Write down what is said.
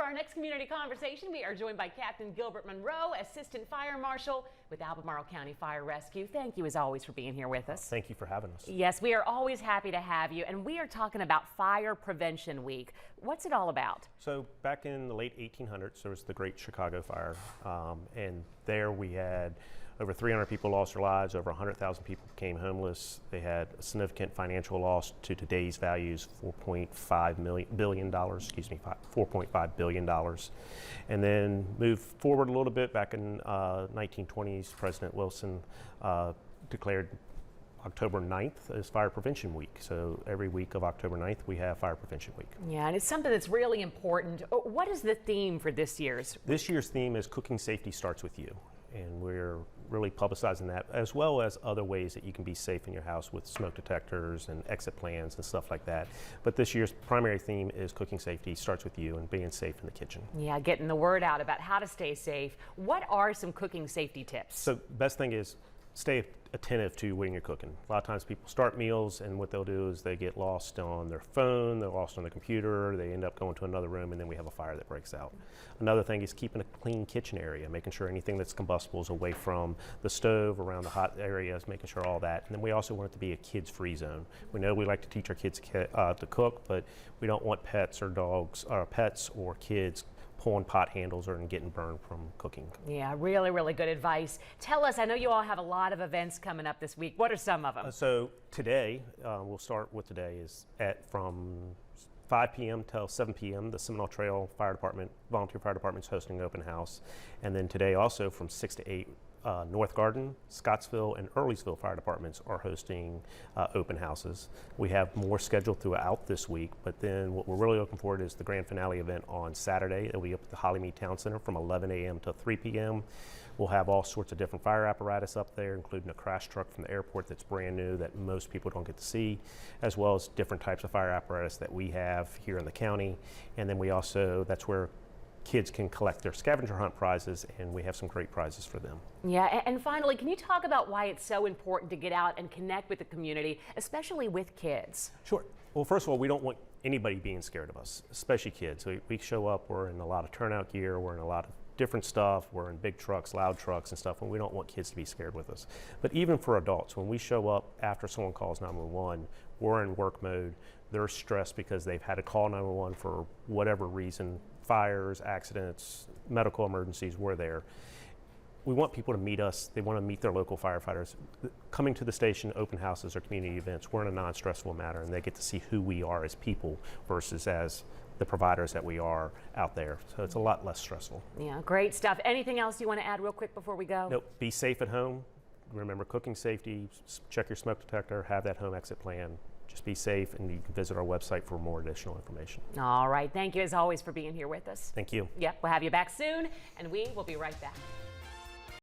our next community conversation, we are joined by Captain Gilbert Monroe, Assistant Fire Marshal with Albemarle County Fire Rescue. Thank you as always for being here with us. Thank you for having us. Yes, we are always happy to have you, and we are talking about Fire Prevention Week. What's it all about? So back in the late 1800s, there was the Great Chicago Fire, and there we had over 300 people lost their lives, over 100,000 people became homeless. They had a significant financial loss to today's values, $4.5 billion. And then move forward a little bit, back in 1920s, President Wilson declared October 9th is Fire Prevention Week. So every week of October 9th, we have Fire Prevention Week. Yeah, and it's something that's really important. What is the theme for this year's? This year's theme is Cooking Safety Starts With You. And we're really publicizing that, as well as other ways that you can be safe in your house with smoke detectors and exit plans and stuff like that. But this year's primary theme is Cooking Safety Starts With You and being safe in the kitchen. Yeah, getting the word out about how to stay safe. What are some cooking safety tips? So best thing is stay attentive to when you're cooking. A lot of times people start meals and what they'll do is they get lost on their phone, they're lost on the computer, they end up going to another room, and then we have a fire that breaks out. Another thing is keeping a clean kitchen area, making sure anything that's combustible is away from the stove, around the hot areas, making sure all that. And then we also want it to be a kids-free zone. We know we like to teach our kids to cook, but we don't want pets or dogs, or pets or kids pulling pot handles or getting burned from cooking. Yeah, really, really good advice. Tell us, I know you all have a lot of events coming up this week. What are some of them? So today, we'll start with today is from 5 p.m. till 7 p.m. the Seminole Trail Fire Department, Volunteer Fire Department is hosting an open house. And then today also from 6 to 8, North Garden, Scottsville, and Earlysville Fire Departments are hosting open houses. We have more scheduled throughout this week, but then what we're really looking forward to is the grand finale event on Saturday. It'll be up at the Hollymead Town Center from 11 a.m. to 3 p.m. We'll have all sorts of different fire apparatus up there, including a crash truck from the airport that's brand new that most people don't get to see, as well as different types of fire apparatus that we have here in the county. And then we also, that's where kids can collect their scavenger hunt prizes, and we have some great prizes for them. Yeah, and finally, can you talk about why it's so important to get out and connect with the community, especially with kids? Sure. Well, first of all, we don't want anybody being scared of us, especially kids. We show up, we're in a lot of turnout gear, we're in a lot of different stuff, we're in big trucks, loud trucks and stuff, and we don't want kids to be scared with us. But even for adults, when we show up after someone calls 911, we're in work mode, they're stressed because they've had to call 911 for whatever reason, fires, accidents, medical emergencies, we're there. We want people to meet us. They want to meet their local firefighters. Coming to the station, open houses or community events, we're in a non-stressful manner, and they get to see who we are as people versus as the providers that we are out there. So it's a lot less stressful. Yeah, great stuff. Anything else you want to add real quick before we go? Nope. Be safe at home. Remember cooking safety, check your smoke detector, have that home exit plan. Just be safe, and you can visit our website for more additional information. All right. Thank you as always for being here with us. Thank you. Yep, we'll have you back soon, and we will be right back.